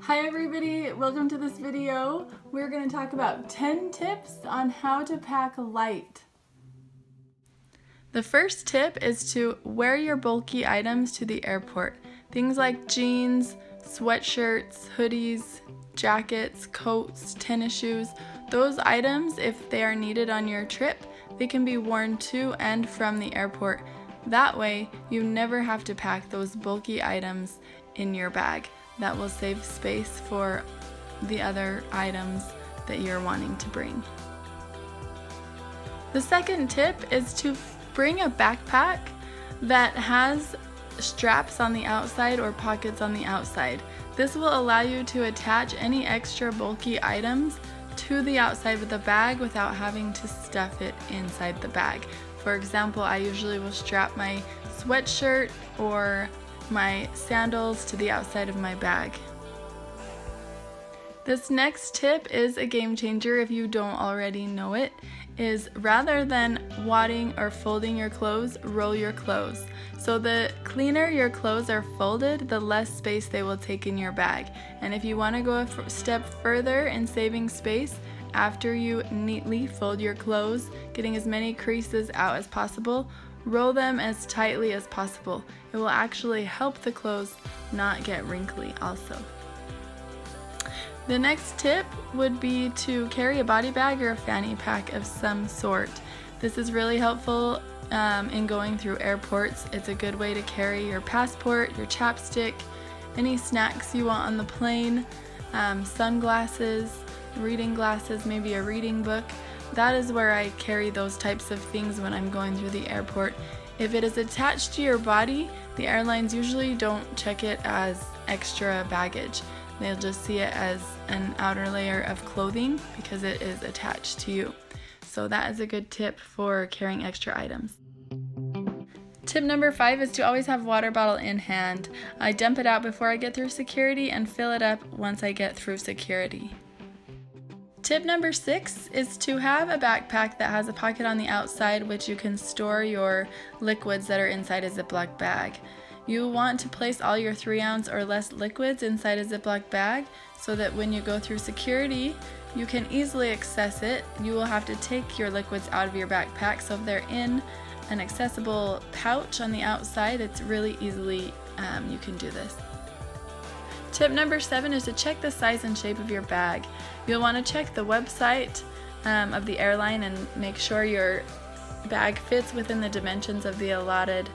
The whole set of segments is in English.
Hi everybody, welcome to this video. We're going to talk about 10 tips on how to pack light. The first tip is to wear your bulky items to the airport. Things like jeans, sweatshirts, hoodies, jackets, coats, tennis shoes. Those items, if they are needed on your trip, they can be worn to and from the airport. That way, you never have to pack those bulky items in your bag. That will save space for the other items that you're wanting to bring. The second tip is to bring a backpack that has straps on the outside or pockets on the outside. This will allow you to attach any extra bulky items to the outside of the bag without having to stuff it inside the bag. For example, I usually will strap my sweatshirt or my sandals to the outside of my bag. This next tip is a game changer if you don't already know it, is rather than wadding or folding your clothes, roll your clothes. So the cleaner your clothes are folded, the less space they will take in your bag. And if you want to go a step further in saving space, after you neatly fold your clothes, getting as many creases out as possible, roll them as tightly as possible. It will actually help the clothes not get wrinkly also. The next tip would be to carry a body bag or a fanny pack of some sort. This is really helpful in going through airports. It's a good way to carry your passport, your chapstick, any snacks you want on the plane, sunglasses, reading glasses, maybe a reading book. That is where I carry those types of things when I'm going through the airport. If it is attached to your body, the airlines usually don't check it as extra baggage. They'll just see it as an outer layer of clothing because it is attached to you. So that is a good tip for carrying extra items. Tip number 5 is to always have a water bottle in hand. I dump it out before I get through security and fill it up once I get through security. Tip number 6 is to have a backpack that has a pocket on the outside which you can store your liquids that are inside a Ziploc bag. You want to place all your 3-ounce or less liquids inside a Ziploc bag so that when you go through security, you can easily access it. You will have to take your liquids out of your backpack, so if they're in an accessible pouch on the outside, it's really easily, you can do this. Tip number 7 is to check the size and shape of your bag. You'll want to check the website of the airline and make sure your bag fits within the dimensions of the allotted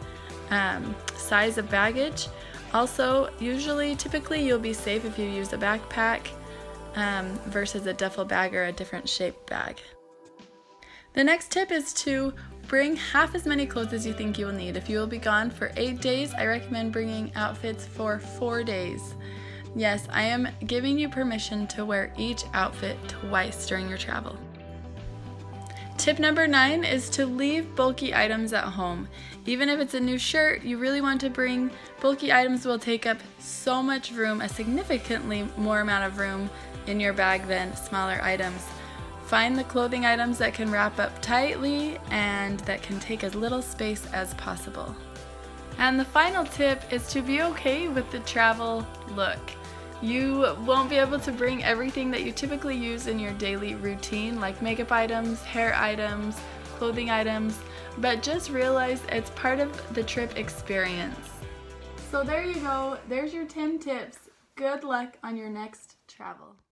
size of baggage. Also, typically you'll be safe if you use a backpack versus a duffel bag or a different shaped bag. The next tip is to bring half as many clothes as you think you will need. If you will be gone for 8 days, I recommend bringing outfits for 4 days. Yes, I am giving you permission to wear each outfit twice during your travel. Tip number 9 is to leave bulky items at home. Even if it's a new shirt, you really want to bring bulky items will take up so much room, a significantly more amount of room in your bag than smaller items. Find the clothing items that can wrap up tightly and that can take as little space as possible. And the final tip is to be okay with the travel look. You won't be able to bring everything that you typically use in your daily routine, like makeup items, hair items, clothing items, but just realize it's part of the trip experience. So there you go, there's your 10 tips. Good luck on your next travel.